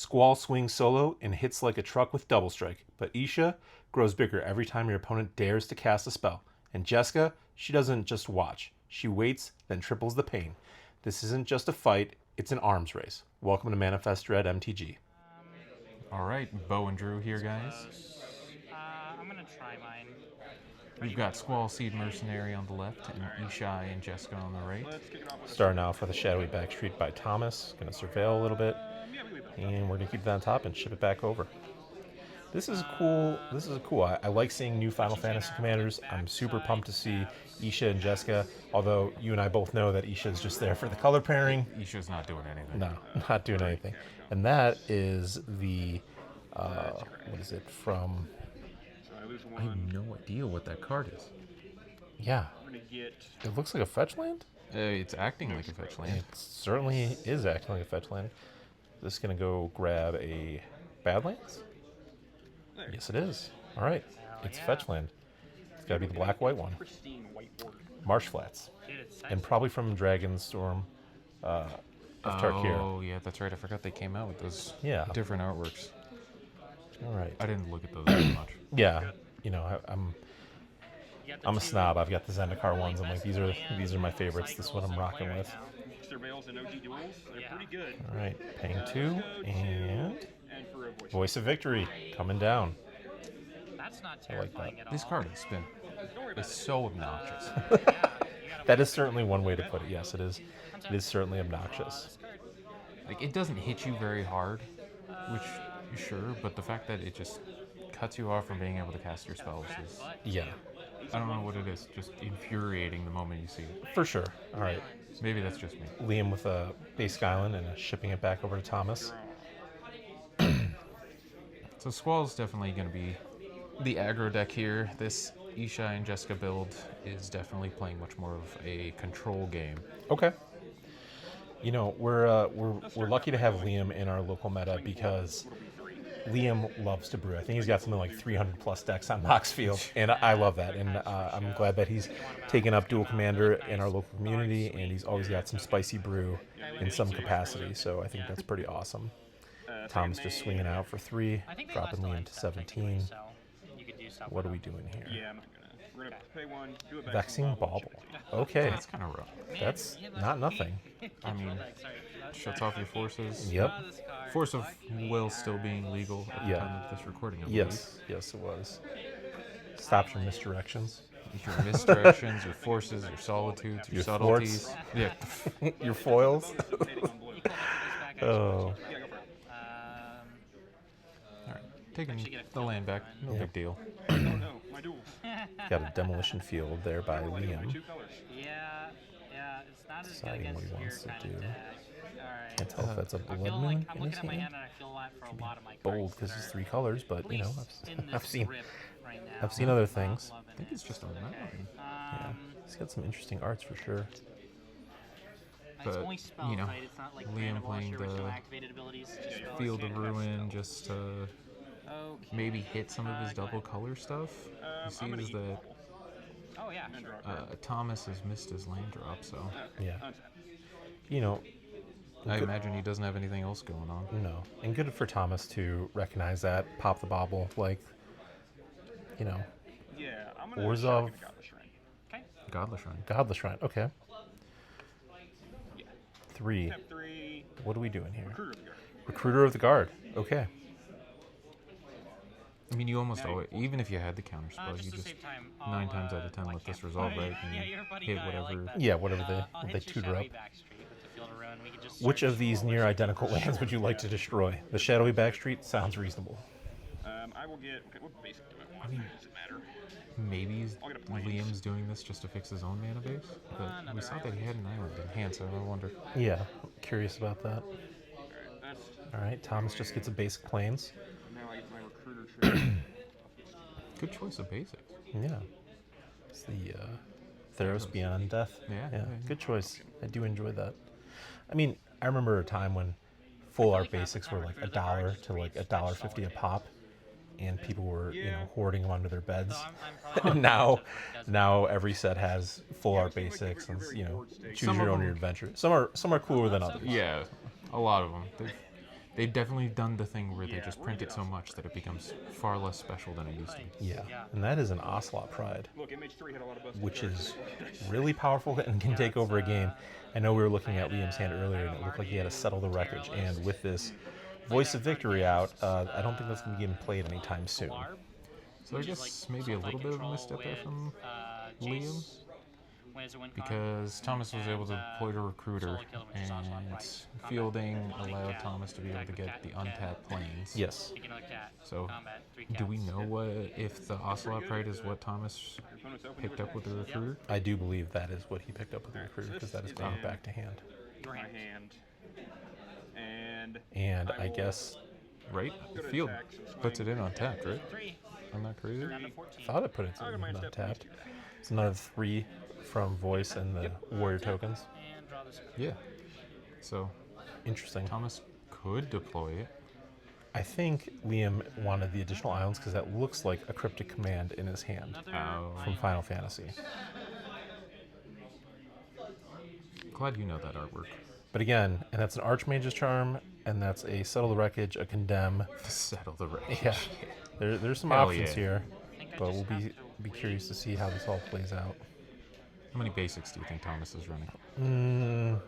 Squall swings solo and hits like a truck with double strike, but Isha grows bigger every time your opponent dares to cast a spell. And Jeska, she doesn't just watch. She waits, then triples the pain. This isn't just a fight, it's an arms race. Welcome to Manifest Dread MTG. All right, Bo and Drew here, guys. I'm gonna try mine. We've got Squall Seed Mercenary on the left and Ishai and Jeska on the right. Starting off with a Shadowy Backstreet by Thomas. Going to surveil a little bit. And we're going to keep that on top and ship it back over. This is cool. I like seeing new Final Fantasy commanders. I'm super pumped to see Isha and Jeska, although you and I both know that Isha is just there for the color pairing. Isha's not doing anything. No, not doing anything. And that is the, what is it, from... I have no idea what that card is. Yeah. It looks like a fetch land? It's acting like a fetch land. It certainly is acting like a fetch land. Just going to go grab a Badlands? Yes, it is. All right. It's fetch land. It's got to be the black-white one. Marsh Flats. And probably from Dragon's Storm of Tarkir. Oh, yeah, that's right. I forgot they came out with those different artworks. All right. I didn't look at those very much. Yeah. You know, I'm a snob. I've got the Zendikar ones. I'm like, these are my favorites. This is what I'm rocking with. All right, paying 2 and Voice of Victory coming down. That's not I like terrifying that. at all. This card is spin. It's so obnoxious. That is certainly one way to put it. Yes, it is. It is certainly obnoxious. Like, it doesn't hit you very hard, which, sure, but the fact that it just cuts you off from being able to cast your spells is... Yeah, I don't know what it is. Just infuriating the moment you see it. for sure. All right, Maybe that's just me. Liam with a basic island and shipping it back over to Thomas. So Squall's definitely going to be the aggro deck here. This Ishai and Jeska build is definitely playing much more of a control game. Okay. You know, we're lucky to have Liam in our local meta because Liam loves to brew. I think he's got something like 300 plus decks on Moxfield, and I love that. And I'm glad that he's taken up Duel Commander in our local community, and he's always got some spicy brew in some capacity. So I think that's pretty awesome. Tom's just swinging out for 3, dropping Liam to 17. What are we doing here? Yeah, I'm not gonna. We're gonna pay one. Do a Vexing Bauble. Okay, That's kind of rough. that's not nothing. I mean, shuts off your forces. Yep. Force of Will still being legal at the Yeah. time of this recording, I believe. Yes, it was. Stops your misdirections. Your misdirections, your forces, your solitudes, your Your subtleties. thwarts. Yeah. Your foils. Oh. Taking the land back, no big deal. Oh no, my duel. Got a demolition field there by Liam. Yeah, it's not as good Deciding against what he your wants to kind do. of deck. Alright. Can't tell if that's a I'm blood feeling moon like I'm in his looking at my hand. hand and I feel that for a lot of my cards. Bold because that it's are 3 colors, but at you know, least in I've this seen grip right now. I've seen other I'm not things. loving I think it's just a mountain. Yeah, he's got some interesting arts for sure. It's But, only spells, you know, right? It's not like Liam random playing your original the activated abilities. It's just spells. Field of Ruin, just to Okay. maybe hit some of his double color stuff. He sees that Oh yeah, sure. Thomas has missed his land drop, so Yeah. You know, I imagine he doesn't have anything else going on. no. And good for Thomas to recognize that, pop the bauble, like, you know, Yeah, I'm gonna. Orzhov. Okay. Godless Shrine. Godless Shrine. Okay. 3. Step 3. What are we doing here? Recruiter of the Guard. Recruiter of the Guard. Okay. I mean, you almost always, even if you had the counter spell, Just you to just save time, 9 times out of 10 let this resolve right Yeah, and your buddy hit guy, I whatever. like that. Yeah, whatever I'll they hit your tutor up. Shadowy Backstreet with the Field of Ruin. We can just Which search of these for near what identical lands would you like to destroy? The Shadowy Backstreet sounds reasonable. I will get. Okay, what basic do I want? Does it matter? Maybe I'll get a Plains. Liam's doing this just to fix his own mana base, but we saw that he had an island in hand, so I wonder. Yeah, curious about that. Alright, that's. All right, Thomas just gets a basic plains. Now I get my recruiter trade. Good choice of basics. Yeah. It's the Theros Beyond Death. Yeah. Good choice. I do enjoy that. I mean, I remember a time when full art basics were like $1 to like $1.50 a pop, and people were, you know, hoarding them under their beds. And now every set has full art basics, and you know, choose Some your of own them- adventure. Some are cooler than others. Yeah, a lot of them. They've definitely done the thing where they just print it so much that it becomes far less special than it used to be. Yeah, and that is an Ocelot Pride, Look, MH3 had a lot of busts. which is really powerful and can take over a game. I know we were looking at Liam's hand earlier, and it looked like he had to settle the wreckage. And with this Voice of Victory out, I don't think that's going to be getting played anytime soon. So I guess maybe a little bit of a misstep there from Liam, because Thomas was able to deploy the recruiter, and fielding allowed Thomas to be able to get the untapped planes. Yes. So, do we know if the Ocelot Pride is what Thomas picked up with the recruiter? I do believe that is what he picked up with the recruiter, because that is going back to hand. My hand. And I guess, Right? The field puts it in untapped, right? I'm not crazy. I thought it put it in untapped. It's another 3 from Voice and the Warrior tokens. Yeah. So, Interesting. Thomas could deploy it. I think Liam wanted the additional islands because that looks like a cryptic command in his hand from Final Fantasy. Glad you know that artwork. But again, and that's an Archmage's Charm, and that's a Settle the Wreckage, a Condemn. Settle the wreckage. Yeah, there's some Hell options yeah. here, but we'll be curious to see how this all plays out. How many basics do you think Thomas is running?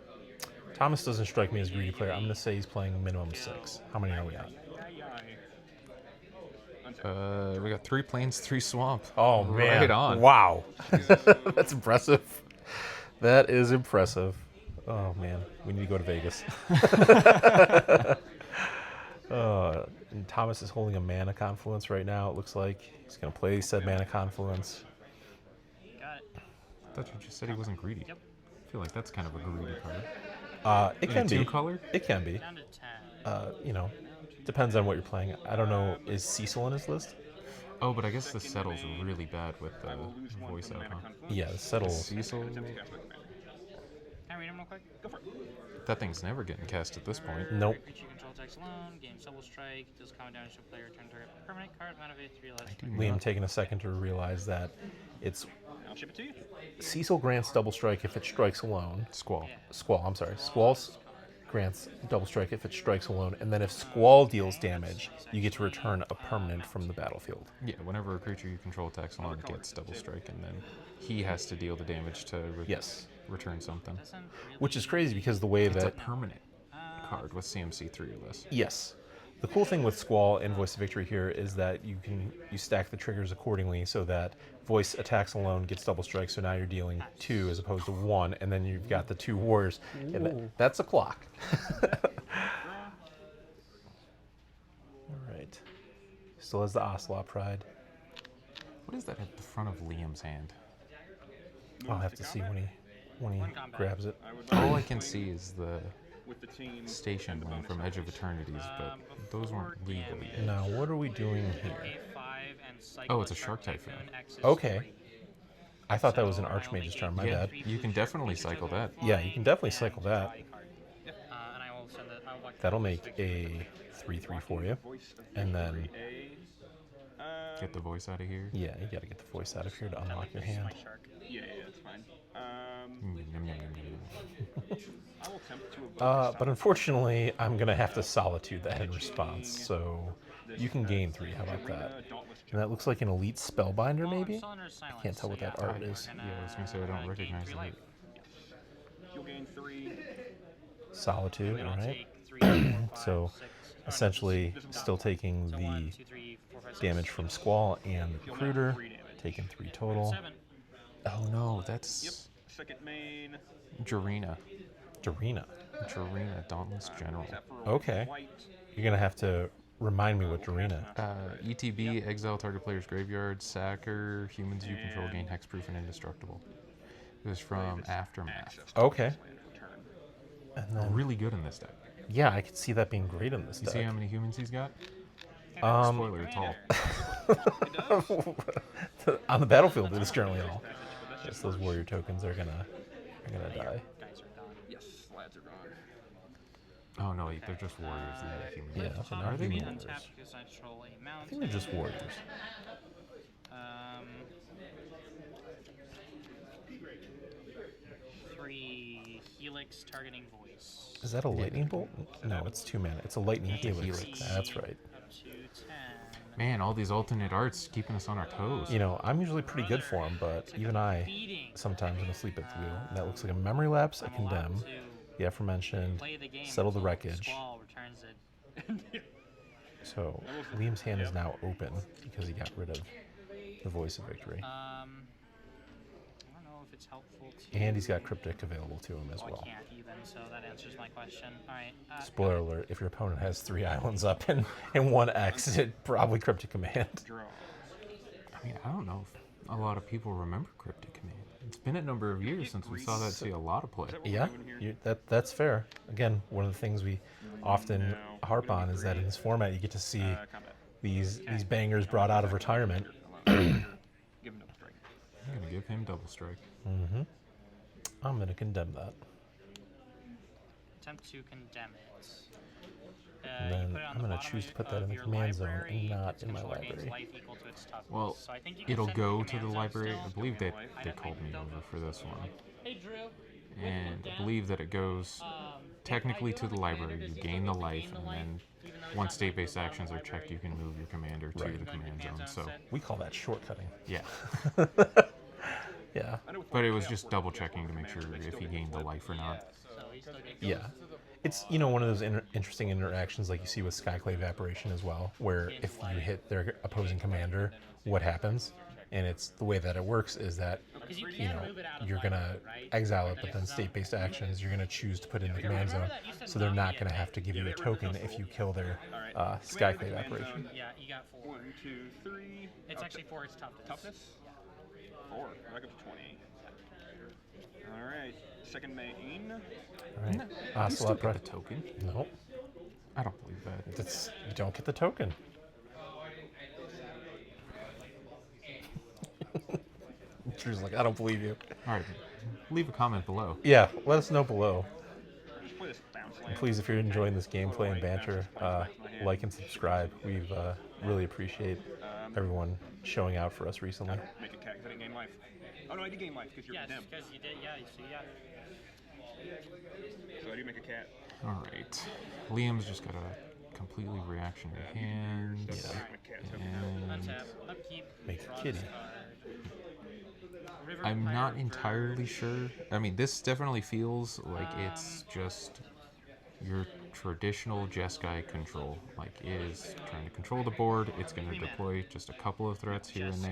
Thomas doesn't strike me as a greedy player. I'm going to say he's playing minimum 6. How many are we at? We got 3 plains, 3 swamp. Oh, man. Right on. Wow. That's impressive. That is impressive. Oh, man. We need to go to Vegas. And Thomas is holding a Mana Confluence right now, it looks like. He's going to play said Mana Confluence. Got it. I thought you just said he wasn't greedy. Yep. I feel like that's kind of a greedy card. It can be. 2-color? It can be. Down to 10. Depends on what you're playing. I don't know. Is Cecil in his list? Oh, but I guess the settle's really bad with the voice out, huh? Yeah, Settle. Cecil, Can I read them real quick? that thing's never getting cast at this point. Nope. Creature you control attacks alone, gains double strike, deals common damage to a player, turn target permanent card, amount of it 3 less. Liam taking a second to realize that it's I'll ship it to you. Cecil grants double strike if it strikes alone. Squall. Squall, I'm sorry. Squall grants double strike if it strikes alone, and then if Squall deals damage, you get to return a permanent from the battlefield. Yeah, whenever a creature you control attacks alone, it gets double strike, and then he has to deal the damage to Yes. return something. Which is crazy because the way It's a that... permanent card with CMC 3 or less. Yes. The cool thing with Squall and Voice of Victory here is that you stack the triggers accordingly so that Voice attacks alone gets double strike, so now you're dealing 2 as opposed to 1, and then you've got the 2 warriors. And that's a clock. Alright. Still has the Ocelot Pride. What is that at the front of Liam's hand? I'll have to see when he grabs it. All I can see is the With the team. station one from Edge of Eternities, but those weren't legal yet. Now, what are we doing here? Oh, it's a Shark Typhoon. Okay. I thought that was an Archmage's Charm, my Yeah, bad. you can definitely cycle that. Yeah, you can definitely cycle that. And I will send it. That'll make a 3/3 for you. And then, Get the voice out of here. yeah, you gotta get the voice out of here to unlock your hand. Yeah, that's fine. Yum, yum, yum, yum. I will attempt to evoke But unfortunately, I'm gonna have to Solitude that in response, so you can gain 3, how about that? And that looks like an Elite Spellbinder, maybe? I can't tell what that art is. Yeah, I was gonna say I don't recognize that. You'll gain 3. Solitude, alright. So, essentially, still taking the damage from Squall and the Recruiter, taking 3 total. Oh no, that's Second main. Jarina. Darina. Jarina, Dauntless General. Okay. You're gonna have to remind me what Darina. ETB, exile target player's graveyard, sacker, humans you control gain hexproof and indestructible. It was from Aftermath. Okay. And then, Really good in this deck. yeah, I could see that being great in this You see how deck. many humans he's got? Spoiler, it's all. On the battlefield, it is currently all. Yes, those warrior tokens are gonna die. Yes, lads are gone. Oh no, they're just warriors. They're not humans. Yeah, so Are not they human humans? warriors. I I think they're just warriors. Um, 3 Helix targeting voice. Is that a lightning bolt? No, it's 2 mana. It's a lightning helix. That's right. Up to 10. Man, all these alternate arts keeping us on our toes. You know, I'm usually pretty good for them, but even I sometimes am asleep at the wheel. That looks like a memory lapse, a condemn, the aforementioned, Play the game settle the until wreckage. Squall returns it. So Liam's hand is now open because he got rid of the voice of victory. I don't know if it's helpful to. And he's got cryptic available to him as Oh, well. I can't even, so that answers my question. All right. Spoiler alert, if your opponent has 3 islands up and 1 X, it probably cryptic command. Draw. I mean, I don't know if a lot of people remember Cryptic Command. It's been a number of years since we saw that see a lot of play. Yeah, that's fair. Again, one of the things we often harp on is that in this format you get to see Combat. these bangers brought out of retirement. Give him double strike. I'm going to give him double strike. I'm going to condemn that. Attempt to condemn it. And then I'm going to choose to put that in the command zone and not in my library. Well, So I think you can it'll send go it to the command zone library. still. I believe that they called me over for this one. Hey, Drew. And I believe that it goes technically to the library. You gain the life, and then once state-based actions are checked, you can move your commander to the command zone. So, We call that shortcutting. yeah. Yeah. But it was just double-checking to make sure if he gained the life or not. Yeah. It's, you know, one of those interesting interactions like you see with Skyclave Apparition as well, where if you hit their opposing commander, what happens? And it's the way that it works is that, you know, you're going to exile it, but then state-based actions, you're going to choose to put in the command zone, so they're not going to have to give you a token if you kill their Skyclave Apparition. Yeah, you got 4. 1, 2, 3. It's actually 4. It's toughness. Toughness? 4. Back up to 20. All right. Second main. All right. You still Ocelot get the Breath. token? Nope. I don't believe that. You don't get the token. Drew's like, I don't believe you. All right. Leave a comment below. Yeah, let us know below. Just play this bounce And land. please, if you're enjoying this gameplay and banter, like and subscribe. We've really appreciate everyone showing out for us recently. Make a cat because I didn't gain life. Oh no, I did gain life because you're Yes, condemned. because you did. Yeah, you see, yeah. So I do make a cat. All right. Liam's just got a completely reactionary hand. Make a cat. And Untap, upkeep, Make a draw kitty. this card. River I'm Fire not for- entirely sure. I mean, this definitely feels like it's just your traditional Jeska control. Like, it is trying to control the board. It's going to deploy just a couple of threats here and there,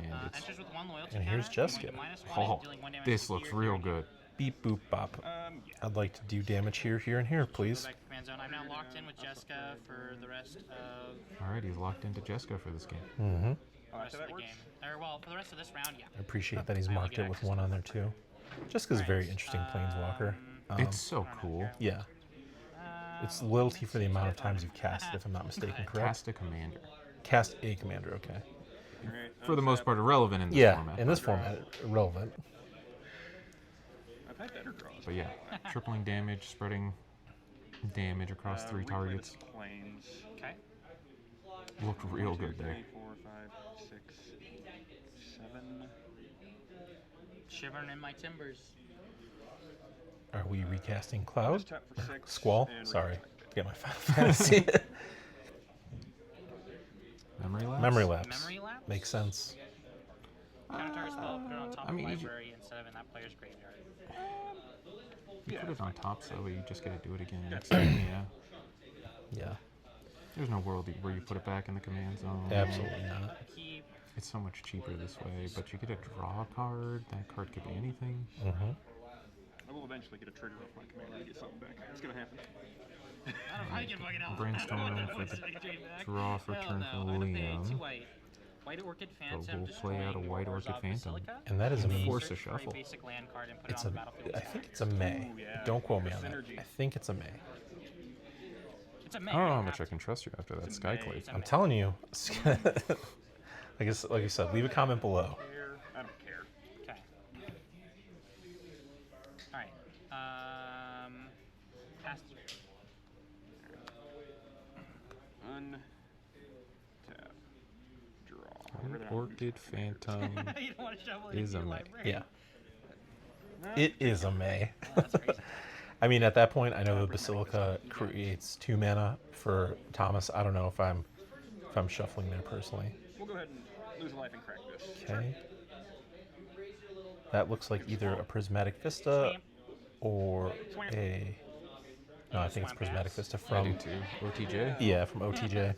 and it's... Enters with 1 loyalty And here's counter, Jeska. -1, Oh, dealing 1 damage this to looks your real hero. good. Beep boop bop. Yeah. I'd like to do damage here, here, and here, Go please. back to command zone. I'm now locked in with Jeska for the rest of All right, he's locked into Jeska for this game. Mm-hmm. Oh, the after rest of that the works. game. Or well, for the rest of this round, yeah. I appreciate that he's I will marked get it with access 1 to on there too. Just because very interesting planeswalker. It's so cool. Yeah. It's loyalty for the amount of times you've cast it, if I'm not mistaken, correct? Cast a commander. Cast a commander, okay. All right. For the most part, irrelevant in this Yeah, format. in this format, irrelevant. I've had better draws. But yeah, tripling damage, spreading damage across 3 replay targets. this Plains. Okay. Looked real 1, 2, good 3, there. 4, 5, 6, 7. Shivering in my timbers. Are we recasting Cloud? Just tap for 6. Squall? and Sorry. recast. Get my Final Fantasy. Memory lapse? Memory lapse. Memory lapse? Makes sense. Counter a spell, put it on top I mean, of you the ju- library instead of in that player's graveyard. You Yeah, put it it's on fine. top so that way you just get to do it again next time, yeah. Yeah, There's no world where you put it back in the command zone. absolutely not. Keep. It's so much cheaper this way, but you get a draw card. That card could be anything. Mm-hmm. I will eventually get a trigger off my commander to get something back. It's gonna happen. I don't know how you can fucking help. Brainstorm for the draw for turn for Liam. White Orchid But Phantom. we'll play out a destroying White War's Orchid Phantom. Basilica. And that is a Force a Search for shuffle. basic land card and put It's it on a. the battlefield. I think it's a May. Ooh, yeah. Don't quote me on that. Synergy. I think it's a May. It's a May. I don't know how you much I have can to. trust you after that It's a May. Skyclave. It's a I'm telling you. Like I said, leave a comment below. Care. I don't care. Okay. All right. Pass through. Untap. Draw. White Orchid Phantom You don't want to shovel it is into a your May. library. Yeah. It is a May. Oh, that's crazy. I mean, at that point, I know the Basilica creates 2 mana for Thomas. I don't know if I'm shuffling there personally. We'll go ahead and lose a life and crack this. Okay. That looks like either a Prismatic Vista or a... No, I think it's Prismatic Vista I from... do too. OTJ? Yeah, from OTJ.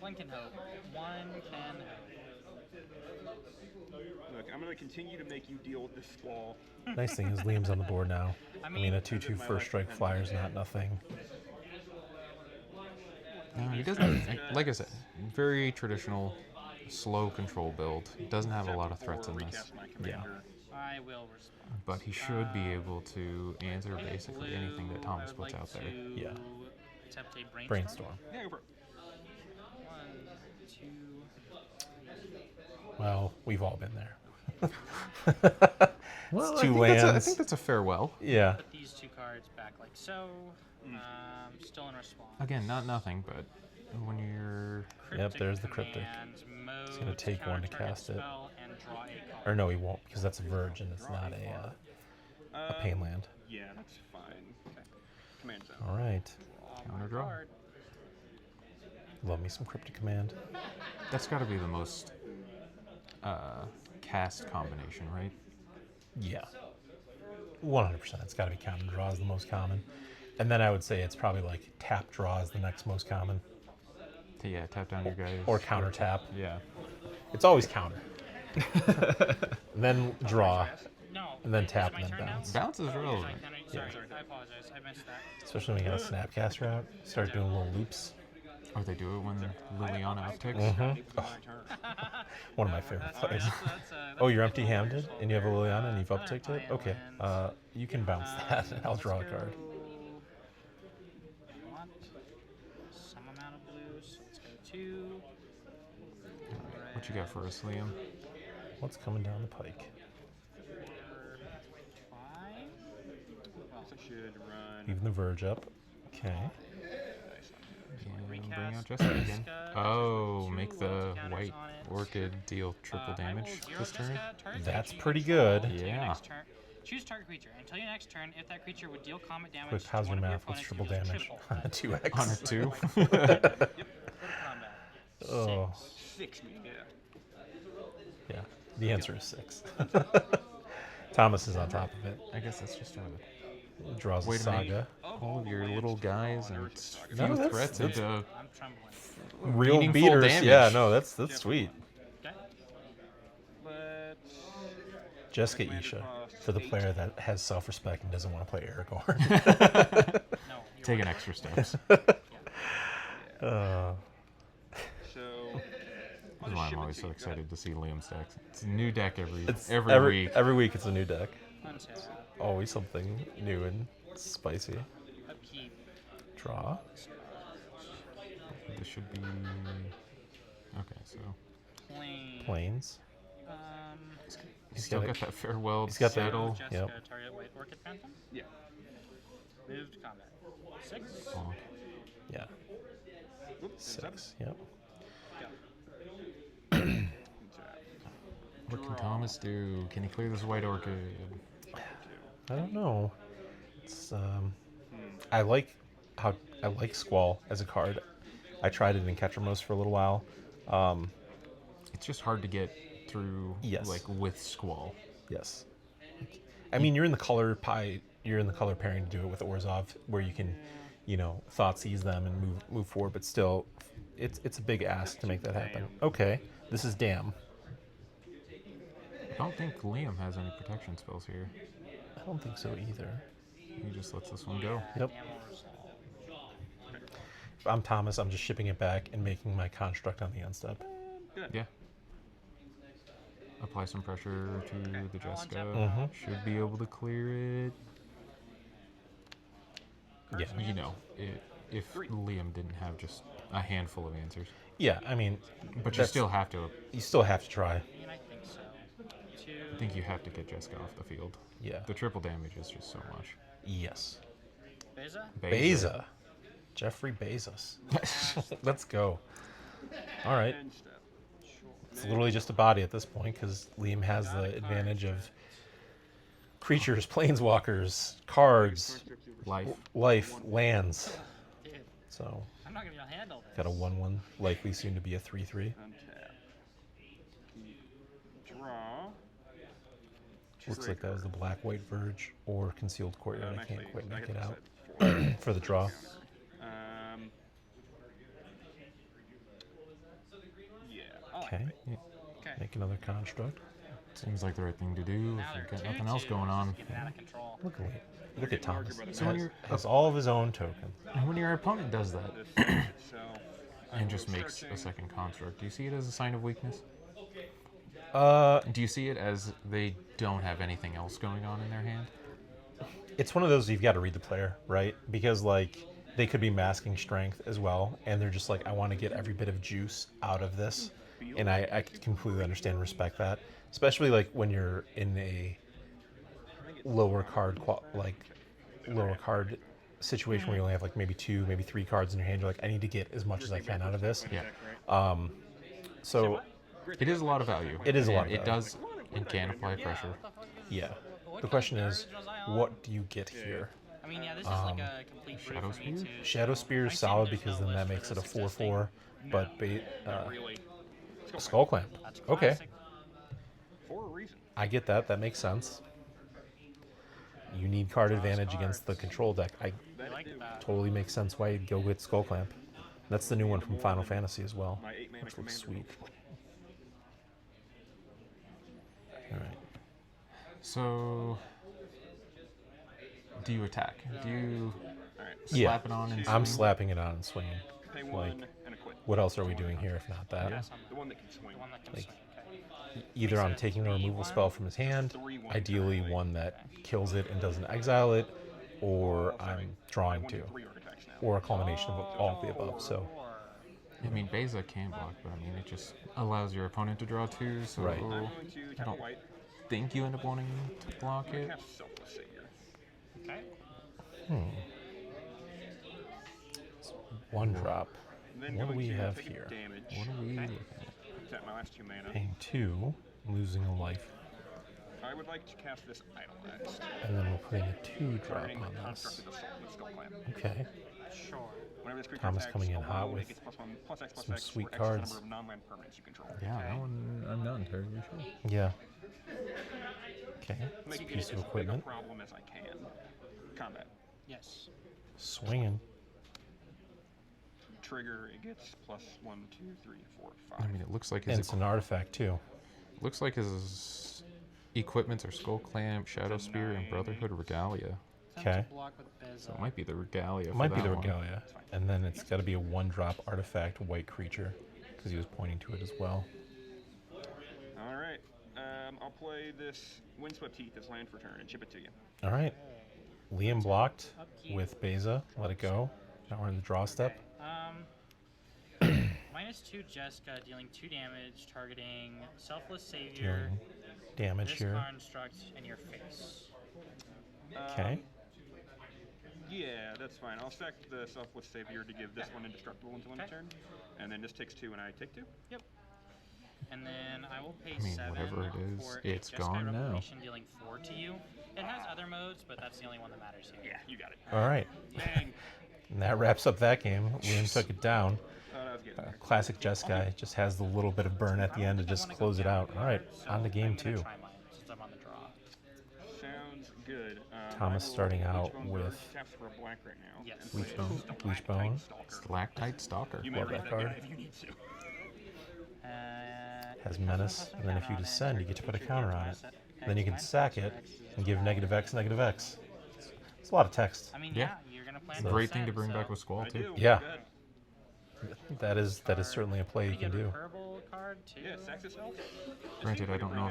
One can hope. One can hope. Look, I'm going to continue to make you deal with this Squall. Nice thing is Liam's on the board now. I mean, a 2/2 first strike flyer's not nothing. No, he doesn't. Like I said, very traditional, slow control build. Doesn't have a lot of threats in this. Recast my commander. I will respond. But he should be able to answer basically anything that Thomas puts out there. Yeah. Attempt a Brainstorm. Yeah, go for it. 1, 2. Well, we've all been there. Well, It's I 2 think, lands. I think that's a farewell. Yeah. Put these 2 cards back like so. Still in response. Again, not nothing, but when you're... Yep, there's the Cryptic. He's going to take 1 to cast it. Or no, he won't, because that's a Verge and it's not a pain land. Yeah, that's fine. Okay. Command zone. All right. Counter draw. Love me some Cryptic Command. That's got to be the most cast combination, right? Yeah. 100%. It's got to be counter draw is the most common. And then I would say it's probably like tap draw is the next most common. Yeah, tap down your guys. Or counter tap. Yeah. It's always counter. And then draw. No. And then is tap my and then turn now? bounce. Bounce is relevant. Sorry, I apologize. I missed that. Especially when you got a Snapcast route. Start doing little loops. Or they do it when Liliana upticks. Mm-hmm. Oh, one of my favorite plays. Oh, you're empty-handed and you have a Liliana and you've upticked it? Okay. You can bounce that and I'll draw a card. Some amount of blues. Let's go 2. What you got for us, Liam? What's coming down the pike? 5. So I should run. Even the Verge up. Okay. And bring out Jeska again. Oh, make the white orchid deal triple damage this turn. That's pretty good. Yeah. Choose target creature. Until your next turn, if that creature would deal combat damage Quick, to how's your one of math? What's triple opponents, damage? you On a 2x. On a 2. Go to combat. Oh. 6 me, yeah. Yeah. The answer is 6. Thomas is on top of it. I guess that's just a Draws a way to make Saga. all of your little guys and No, few that's- threats that's- into I'm trembling. Real meaningful beaters. damage. Yeah, no, that's sweet. Okay. Let's Jeska Isha, for the player that has self-respect and doesn't want to play Aragorn. No. taking extra steps. uh, So That's why I'm always so excited to see Liam's decks. It's a new deck every week. Every week it's a new deck. Untap. Always something new and spicy. Upkeep. Draw. This should be okay. So Plane. Planes. he's still got that farewell he's got that- saddle. Jeska, Yep. target white orchid phantom. yeah. Move to combat. 6. Oh, Yeah. Oops, 6. Yep. what can Thomas do? Can he clear this white orchid? I don't know. It's I like Squall as a card. I tried it in Ketramos for a little while. It's just hard to get through. Yes. Like with Squall. Yes. I mean, you're in the color pairing to do it with Orzhov, where you can, thought seize them and move forward. But still, it's a big ask to make that happen. Okay, this is Damn. I don't think Liam has any protection spells here. I don't think so either. He just lets this one go. Yep. If I'm Thomas, I'm just shipping it back and making my construct on the end step. Yeah. Apply some pressure to the Jeska. Mhm. Should be able to clear it. Yeah. If Liam didn't have just a handful of answers. Yeah, I mean, But you that's- still have to. you still have to try. I mean, I think so. 2. I think you have to get Jeska off the field. Yeah. The triple damage is just so much. Yes. Beza? Beza. Jeffrey Bezos. Let's go. All right. End step. It's literally just a body at this point because Liam has the advantage of creatures, planeswalkers, cards, life, lands. Dude, So I'm not gonna be able to handle this. got a 1/1, likely soon to be a 3/3. Untap. Draw. Looks like that was the black-white verge or concealed courtyard. I can't Actually, quite I make got it this out at 4. for the draw. Yeah. I like Okay, it. Okay. make another construct. Seems like the right thing to do Now if they're you've got 2/2. nothing else going on. Getting out of control. Look at Thomas. So when you're Has all of his own tokens. and when your opponent does that This itself. and just makes a second construct, do you see it as a sign of weakness? Do you see it as they don't have anything else going on in their hand? It's one of those you've got to read the player, right? Because like they could be masking strength as well, and they're just like, I want to get every bit of juice out of this, and I completely understand and respect that, especially like when you're in a lower card situation where you only have like maybe 2, maybe 3 cards in your hand. You're like, I need to get as much as I can out of this. Yeah. So It is a lot of value. It is a lot of and it value. does and can apply pressure. yeah, the question is, what do you get here? I mean, yeah, this is like a complete break Shadow for me Spear? too. Shadow Spear is I'm solid saying because there's then no that list makes for it a this existing. 4/4, but Really. Skull Clamp. That's Okay, classic. For a reason. I get that. That makes sense. You need card advantage against the control deck. I I like that. totally makes sense why you'd go with Skull Clamp. That's the new one from Final Fantasy as well, My 8-mana which looks commander. sweet. All right. So, do you attack? Do you Alright. Yeah, slap it on and I'm swing? slapping it on and swinging. Pay Like, 1 and a quit. what else are we doing here if not that? The one that can swing. The one that can Like, swing. Okay. Either I'm taking a removal spell from his hand, ideally one that kills it and doesn't exile it, or I'm drawing 2, 3 artifacts now. or a culmination of all of the above. So, I mean, Beza can block, but I mean, it just allows your opponent to draw 2, so Right. I'm going to I tap a don't white. think you end up wanting to block it. Cast Selfless Savior. Okay. one drop. Then What do going we to have take a here? damage. What are we looking at? Tap my last 2 mana. Paying 2, losing a life, I would like to cast this Idolized. and then we're putting a 2-drop Turning the on construct this. of the soul with Skull Clamp. Okay. Sure. Whenever this creature Thomas attacks coming in alone, hot it with gets +1, +X, +X, some for sweet X the cards. number of non-land permanents you control. Yeah, that one I'm not entirely sure. Yeah. Okay. It's a Making piece it of as big a equipment. problem as I can. Combat. Yes. Swinging. Trigger, it gets +1, 2, 3, 4, 5. I mean, it looks like And his it's an artifact too. looks like his equipments are Skull Clamp, Shadow Spear, and Brotherhood Regalia. Okay. Block with Beza. So it might be the Regalia. It for might be that the one. Regalia. And then it's got to be a 1-drop artifact white creature, because he was pointing to it as well. Alright. I'll play this Windswept Heath as land for turn and chip it to you. All right. Liam blocked with Beza. Let it go. Now we're in the draw step. -2 Jeska, dealing 2 damage, targeting Selfless Savior, Dealing damage this here. construct, and your face. Okay. Yeah, that's fine. I'll sack the Selfless Savior to give this one indestructible until end of turn. And then this takes 2 and I take 2. Yep. And then I will pay I mean, 7 whatever it is, for a it's Jeskai gone now. Revelation, dealing 4 to you. It has other modes, but that's the only one that matters here. Yeah, you got it. All right. Bang. And that wraps up that game. Liam took it down. Oh, that was good. Classic Jeskai. Just has the little bit of burn at the end to just close it out. All right. On to game 2. Try mine, since I'm on the draw. Sounds good. Thomas I will starting out Bleachbone with Bird, taps for a black right now. Yes. and plays Bleachbone. Stalactite Bleachbone. Stalker. Stalactite Stalker. You may Love raise that that guy card. if you need to. Has menace, and then if you descend, you get to put a counter on it. Then you can sack it and give -X, -X. It's a lot of text. I mean, Yeah. yeah, you're gonna plan Great to thing to descend, bring back so with Squall I too. do. Yeah. Good. That is certainly a play you pretty can good do. purple card too. Yeah, sacks itself. Granted, I don't know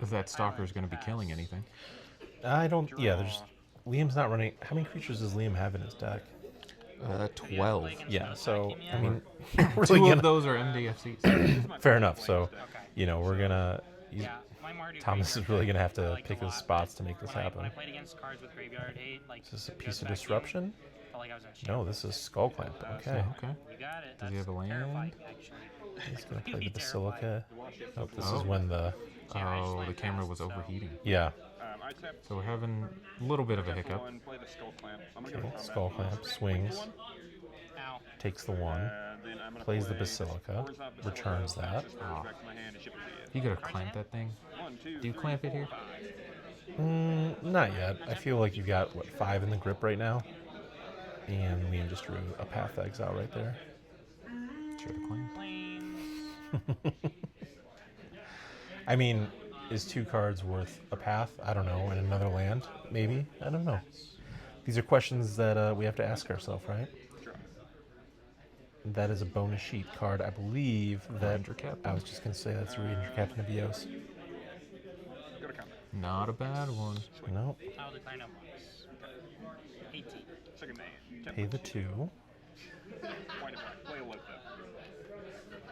if that Stalker is going to be killing anything. I don't. Yeah, there's. Liam's not running. How many creatures does Liam have in his deck? 12. Yeah, so I mean, Two really of those are MDFCs. fair enough. So, Okay. you know, we're gonna. Yeah, my Mardu Thomas is graveyard really hate, gonna have to I liked pick a his lot, spots but to make this when I happen. played against cards with graveyard hate, like Is this a Ghost piece of Vacuum, disruption? felt like I was in a No, this is Skull Clamp. Okay, Okay. You got it. Does he have a land? Terrifying, actually. he's gonna play the Really Basilica. terrifying. Oh, this is when the. Oh, the camera was overheating. Yeah. I tap So we're having a little bit of a tap hiccup. one, play the skull clamp. I'm gonna go Okay, to combat. Skull Clamp swings, Ow. takes the one, Then I'm gonna plays the play Basilica, Orzhov Basilica, returns that. bounce this verge back to my hand and ship it to You gotta clamp that thing. you. 1, 2, Do you 3, clamp it 4, here? 5. Not yet. I feel like you've got, what, 5 in the grip right now? And Liam just drew a Path Exile right there. Should have clamped. Planes. I mean, is 2 cards worth a path? I don't know. And another land? Maybe? I don't know. These are questions that we have to ask ourselves, right? Draw. That is a bonus sheet card. I believe that... Ranger Captain. I was just going to say that's Ranger Captain of Eos. Go to combat. Not a bad one. No. I'll decline no bonus. 18. Second man. Tap Pay the 2. white and black. Play a Lotho.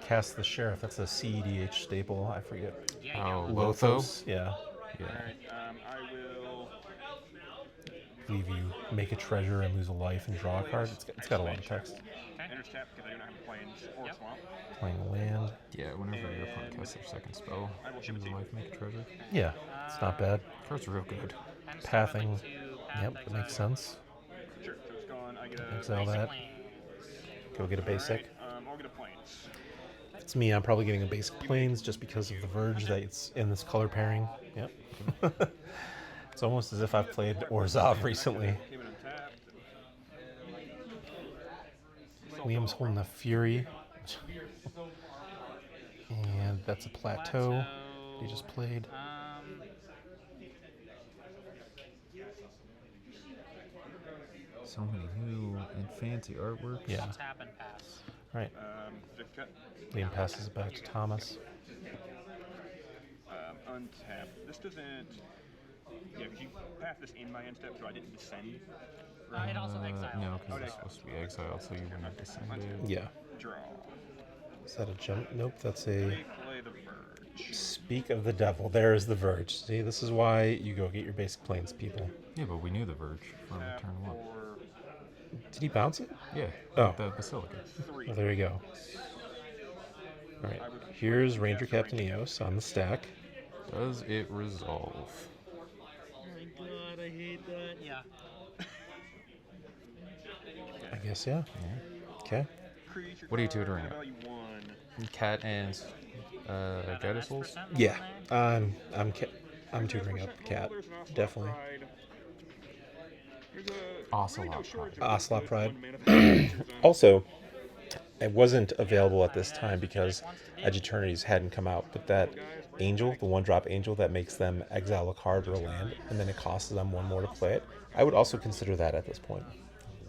Cast the Sheriff. That's a CEDH staple. I forget. Yeah, Oh, you Lotho? Yeah. Yeah. Alright, I will. Leave you make a treasure and lose a life and draw a card. It's got a lot of text. Enters tap because I do not have planes or Yep. swamp. Playing a land. Yeah, whenever your opponent casts their second spell, I will ship it lose to a you. life, make a treasure. Yeah, it's not bad. Card's real good. I'm still Pathing. willing to path Yep, that makes exile. sense. Sure, so it's gone. I get a. Exile Basic that. planes. Go get a basic. Alright, I'll get a planes. If it's me, I'm probably getting a basic planes just because of the verge that it's in this color pairing. Yep. It's almost as if I've played Orzhov recently. Came in untapped. Liam's holding the Fury. And that's a plateau he just played. So many new and fancy artworks. Yeah. Tap and pass. Right. Fifth cut. Liam passes it back to Thomas. Untap. This doesn't. Yeah, because you path this in my end step, so I didn't descend. It also exiles. No, because it's supposed to be exiled, so you wouldn't have descended. Yeah. Draw. Is that a jump? Nope, that's a... Play the verge. Speak of the devil. There is the verge. See, this is why you go get your basic planes, people. Yeah, but we knew the Verge from Tap turn 1. for Did he bounce it? Yeah, Oh. the Basilica. 3. Oh, there you go. All right. Here's Ranger Captain Eos on the stack. Does it resolve? Oh my god, I hate that. Yeah. I guess, yeah. Okay. Creature What are you card, tutoring at? value 1. Cat and Guided Souls? Yeah. I'm tutoring up the cat. There's an Ocelot Definitely. Pride. There's a Ocelot really no shortage of Ocelot Pride. one manifestation zone. Also, it wasn't available at this time because Edge Eternities hadn't come out, but that angel, the 1-drop angel that makes them exile a card or a land, and then it costs them 1 more to play it, I would also consider that at this point.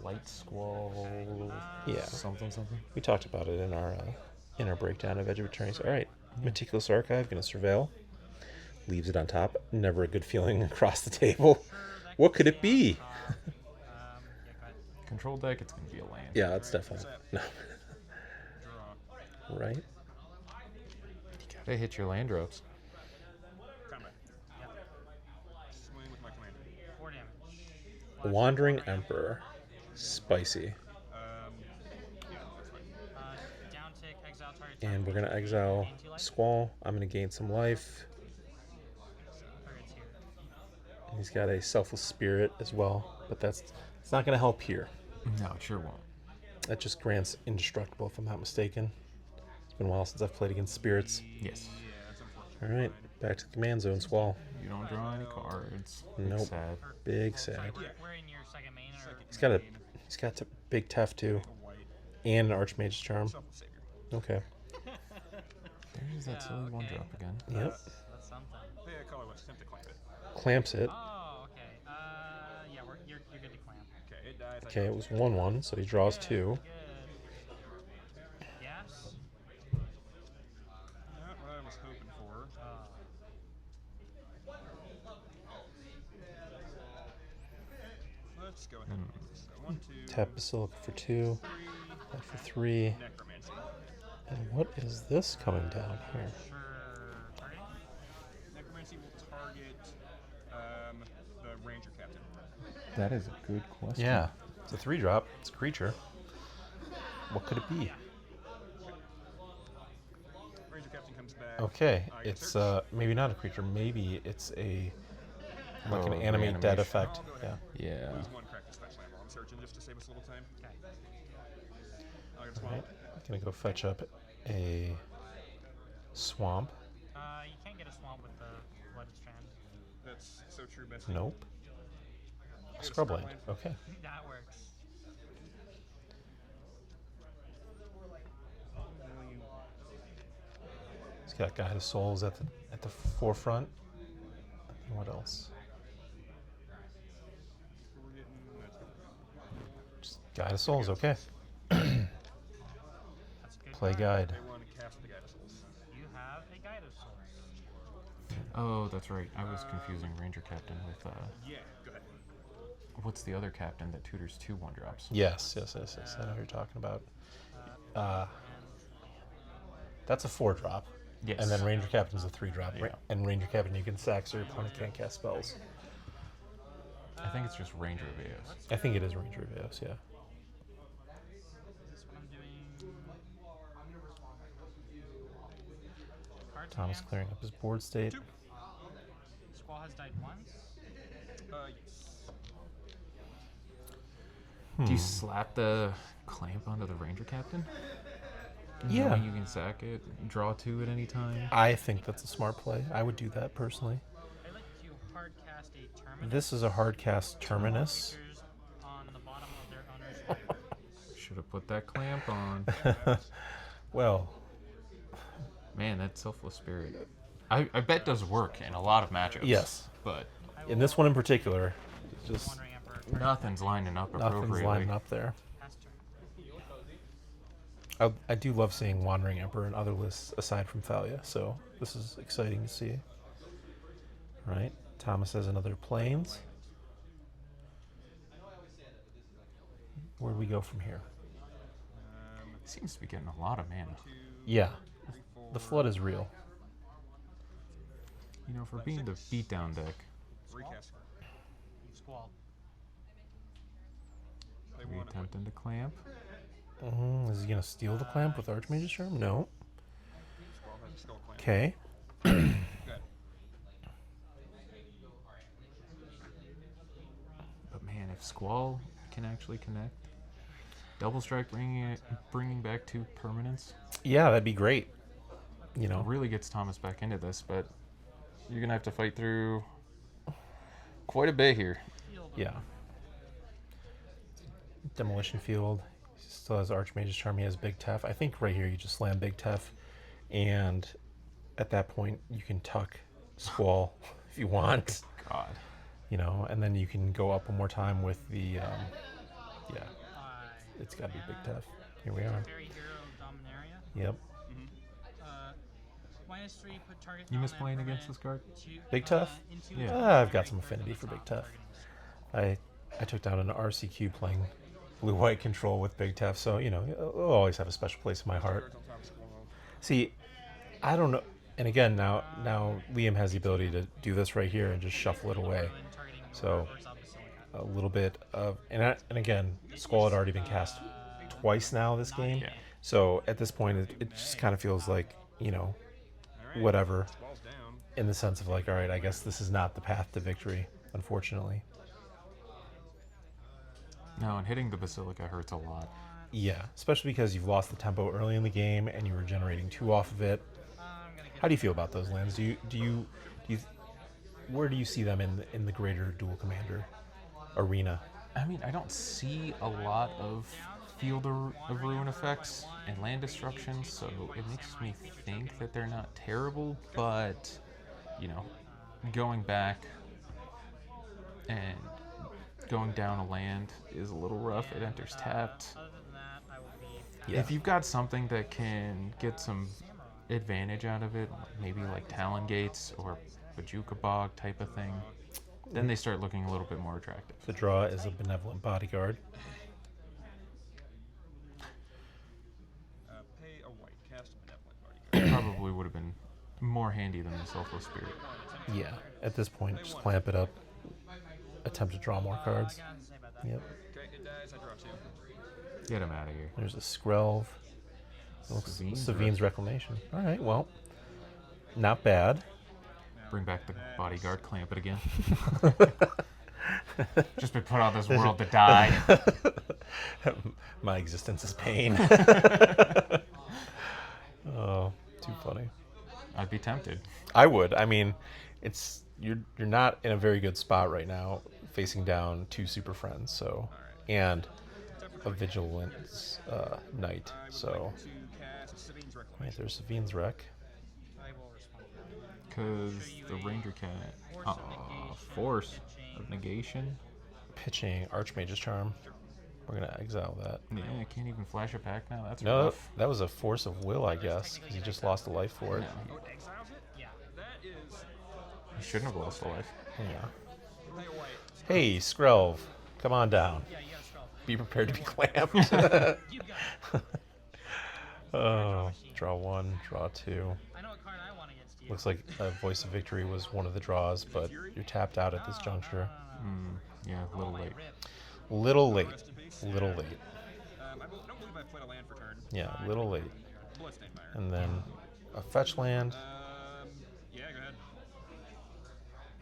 Light Squall. Yeah. Something. We talked about it in our breakdown of Edge of Eternities. All right, Meticulous Archive, gonna surveil. Leaves it on top. Never a good feeling across the table. What could it be? Control deck, it's going to be a land. Yeah, that's definitely no. Right. You gotta hit your land drops. Combat. Swing with my commander. 4 damage. Wandering Emperor, spicy, Yeah, that's fine. Down tick, exile target. and we're gonna exile Squall. I'm gonna gain some life. Target's here. And he's got a Selfless Spirit as well, but it's not gonna help here. No, it sure won't. That just grants indestructible, if I'm not mistaken. It's been a while since I've played against spirits. Yes. Yeah, that's unfortunate. All right, back to the command zone, Squall. You don't draw any cards. Nope. Sad. Big sad. Sorry, we're in your second main. Or He's got a big Tef too, A white. and an Archmage's Charm. Selfless savior. Okay. There's that silly okay. 1-drop again. Yep. That's something. Play a colorless. Attempt to clamp it. Clamps it. Oh, okay. Yeah, you're good to clamp. Okay, it dies. I Okay, draw it was 1/1, so he draws Good, 2. Good. Yes. Not what I was hoping for. Let's go ahead. So 1, 2, Tap Basilica for 2. That for 3. necromancy. And what is this coming down here? Sure. Target. Necromancy will target the ranger captain. That is a good question. Yeah, it's a 3-drop. It's a creature. What could it be? Ranger captain comes back. Okay, I get it's search. maybe not a creature. Maybe it's a Like an Oh, animate dead reanimation. effect. Yeah. Yeah. Lose one crack this fetch land while I'm searching just to save us a little time. Okay. I'll get All Squall. right. Gonna go fetch up a swamp. You can't get a swamp with the Blooded Strand. That's so true, Bessie. Nope. Get a Scrubland. Scrubland. Okay. That works. He's got Guide of Souls at the forefront. And what else? We're getting, Just Guide of Souls. Okay. That's a good Play card. guide. they want to cast the Guide of Souls. You have a Guide of Souls. Oh, that's right. I was confusing Ranger Captain with Yeah, go ahead. what's the other captain that tutors 2 1-drops? Yes. I know what you're talking about. That's a 4-drop. Yes. And then Ranger Captain's a 3-drop. Yeah. And Ranger Captain, you can sack so your opponent can't cast spells. I think it's just Ranger of Eos. I think it is Ranger of Eos, yeah. Is this what I'm doing? Cards in Thomas hand. clearing up his board state. Squall has died once. Yes. Do you slap the clamp onto the Ranger Captain? Yeah. Knowing you can sack it, draw 2 at any time. I think that's a smart play. I would do that personally. I like to hard cast a Terminus. This is a hard cast Terminus. Creatures on the bottom of their owner's hand. Should have put that clamp on. Well, Man, that Selfless Spirit. I bet does work in a lot of matchups. yes. But In this one in particular, it's just Wandering Emperor. nothing's lining up appropriately. nothing's lining up there. Pass turn. I do love seeing Wandering Emperor in other lists aside from Thalia, so this is exciting to see. Right, Thomas has another Plains. Where do we go from here? Seems to be getting a lot of mana. Yeah, the Flood is real. You know, for being the beatdown deck, Recast. Squall. They we want to put attempting to clamp. Is he gonna steal the clamp with Archmage's Charm? No. Squall has a skull clamp. Okay. Good. But man, if Squall can actually connect, Double Strike bringing back 2 permanents, Yeah, that'd be great. You know, really gets Thomas back into this. But you're gonna have to fight through quite a bit here. yeah. Demolition Field. He still has Archmage's Charm. He has Big Tef. I think right here you just slam Big Tef, and at that point you can tuck Squall if you want. God. You know, and then you can go up one more time with the, yeah, it's got to be Big Tef. Here we are. Fairy Hero Dominaria. Yep. -3, put target You miss dominant playing against permanent this card? to- Big Tef? into Yeah. a I've got some affinity for Big Tef. I took down an RCQ playing blue-white control with Big Tef, so, you know, it'll always have a special place in my heart. Cards on top of Squall. See, I don't know. And again, now Liam has the ability to do this right here and just shuffle it away. targeting So reverse Basilica. a little bit of, and again, Squall had already been cast twice now this game. Yeah. So at this point, it just kind of feels like, you know, Alright. whatever, Squall's down. in the sense of like, all right, I guess this is not the path to victory, unfortunately. No, and hitting the Basilica hurts a lot. Yeah, especially because you've lost the tempo early in the game and you were generating 2 off of it. I'm gonna get How do you feel about those lands? Do you where do you see them in the greater Duel Commander arena? I mean, I don't see a lot of Field of Ruin effects and land destruction, so it makes me think that they're not terrible, but, you know, going back and going down a land is a little rough. It enters tapped. other than that, I will be Yeah. If you've got something that can get some advantage out of it, maybe like Talon Gates or Bajuka Bog type of thing, then they start looking a little bit more attractive. The draw is a Benevolent Bodyguard. Pay a white. Cast a Benevolent Bodyguard. Probably would have been more handy than the Selfless Spirit. Yeah, at this point, just clamp it up. Attempt to draw more cards. nothing to say about that. Yep. Okay, it dies. I draw 2. Get him out of here. There's a Skrelv. Savine's Savine's Reclamation. All right, well, not bad. Now Bring back the bodyguard, clamp it again. Just been put on this world to die. My existence is pain. Oh, too funny. I'd be tempted. I would. I mean, it's you're not in a very good spot right now, facing down 2 super friends. So, and a vigilance knight. So, wait, there's Savine's wreck. Because the ranger can't. Force of negation. Pitching Archmage's Charm. We're gonna exile that. Yeah, I can't even flash a pack now. That's No, rough. that was a force of will, I guess, because he just lost a life for it. He shouldn't have lost a life. Yeah. Hey, Skrelv, come on down. Be prepared to be clamped. Oh, draw 1, draw 2. Looks like a Voice of Victory was one of the draws, but you're tapped out at this juncture. Yeah, a little late. Little late. Little late. Yeah, little late. And then a fetch land. Yeah, go ahead.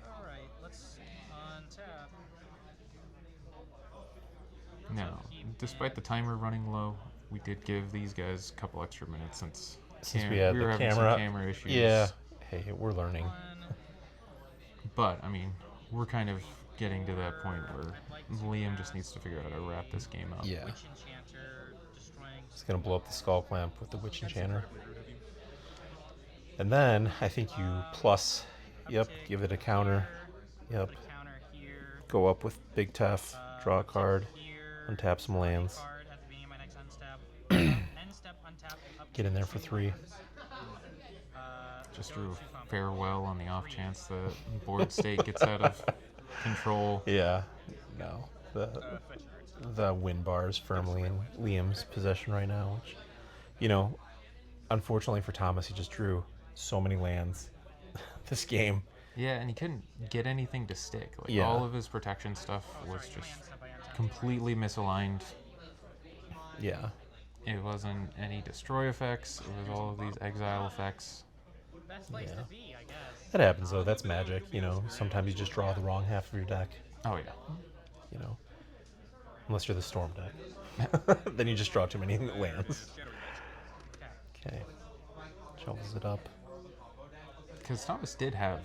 Alright, let's untap. Now, despite the timer running low, we did give these guys a couple extra minutes since We had were the having camera. some camera issues. Yeah. Hey, we're learning. But, I mean, we're kind of getting to that point where Liam just needs to figure out how to wrap this game up. Yeah. Witch Enchanter destroying. He's going to blow up the Skull Clamp with the Witch Enchanter. And then I think you plus, yep, give it a counter. Yep. Counter here. Go up with Big Tough, draw a card, Here. untap some lands, Card at the beginning of my next unstep. End step untap. Up get in there for 3. Just drew farewell on the off chance the board state gets out of control. Yeah. No. The win bar is firmly in Liam's possession right now, which, you know, unfortunately for Thomas, he just drew so many lands this game. Yeah, and he couldn't get anything to stick. Like, Yeah. all of his protection stuff was just completely misaligned. Yeah. It wasn't any destroy effects. It was all of these exile effects. Best place Yeah. to be, I guess. That happens, though. That's magic. You know, sometimes you just draw the wrong half of your deck, Oh, yeah. you know. Unless you're the Storm deck. Then you just draw too many lands. Okay. Shovels it up. Because Thomas did have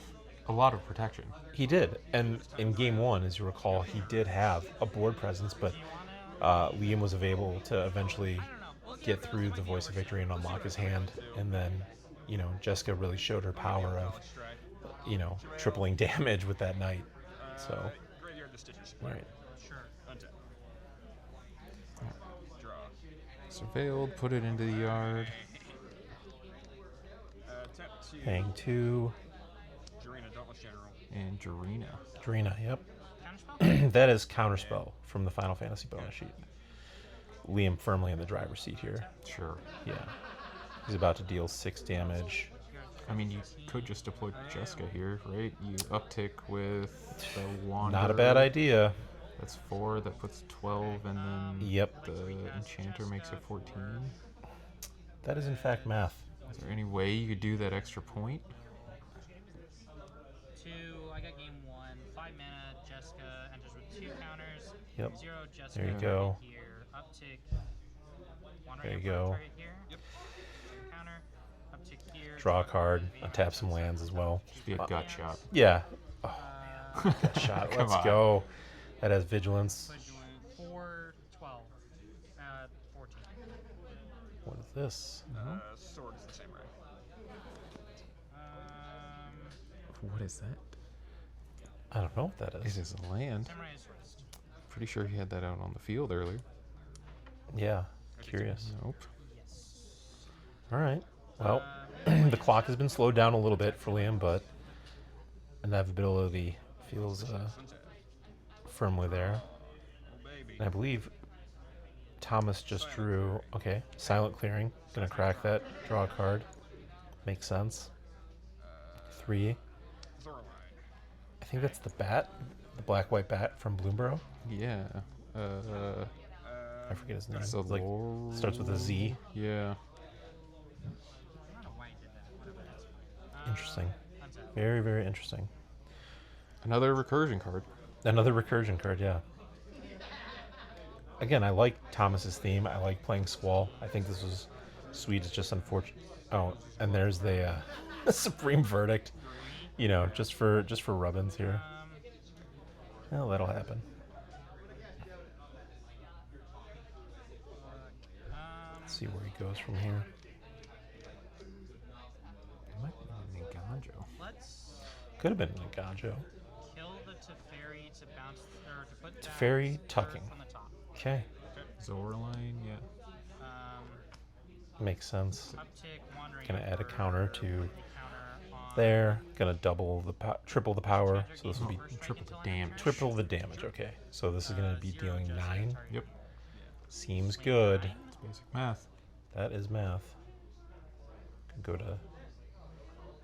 a lot of protection. He did. And in game 1, as you recall, he did have a board presence, but Liam was able to eventually get through the Voice of Victory and unlock his hand. And then, you know, Jeska really showed her power of, you know, tripling damage with that knight. So, right. Surveilled, put it into the yard. Paying 2. And Jarina. Drina, yep. That is Counterspell from the Final Fantasy bonus sheet. Liam firmly in the driver's seat here. Sure. Yeah. He's about to deal 6 damage. I mean, you could just deploy Jeska here, right? You uptick with the Wander. Not a bad idea. That's 4. That puts 12, and then Yep. the Enchanter makes it 14. That is in fact math. Is there any way you could do that extra point? 2, I got game 1. 5 mana, Jeska enters with 2 counters. Yep. 0, Jeska. There you go. Here, uptick. There you go. Counter, uptick here. Draw a card, untap some lands as well. Just be a gut shot. Yeah. Oh, that shot. Come Let's on. go. That has vigilance. 4, 12. 14. What is this? Sword is the same, right? What is that? I don't know what that It is. is a land. Samurai's Wrist. Pretty sure he had that out on the field earlier. Yeah. Curious. Nope. All right. Well, the clock has been slowed down a little bit for Liam, but inevitability feels firmly there. And I believe Thomas just drew. Okay, Silent Clearing. Gonna crack that. Draw a card. Makes sense. 3. I think that's the bat, the black-white bat from Bloomborough. Yeah. I forget his name. So It's like starts with a Z. Yeah. I don't know why he did that. Whatever, that's fine. Interesting. Untap. Very, very interesting. Another recursion card. Another recursion card, yeah. Again, I like Thomas's theme. I like playing Squall. I think this was sweet. It's just unfortunate. Oh, and there's the Supreme Verdict. You know, just for rubbins here. Well, that'll happen. Let's see where he goes from here. It might be Nagajo. Let's Could have been Nagajo. kill the Teferi to bounce or to put down Teferi Earth tucking. on the top. Okay, Zoraline, yeah. makes sense. Uptick, wandering Gonna add a over, counter to counter on there. Gonna triple the power. So this will be Triple the damage. triple the damage. Okay, so this is gonna be 0 dealing Jeska 9. target. Yep. Seems good. It's basic math. That is math. Could go to.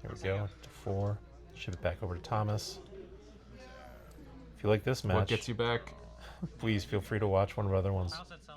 There we go. To 4. Ship it back over to Thomas. If you like this match, What gets you back? please feel free to watch one of our other ones. House itself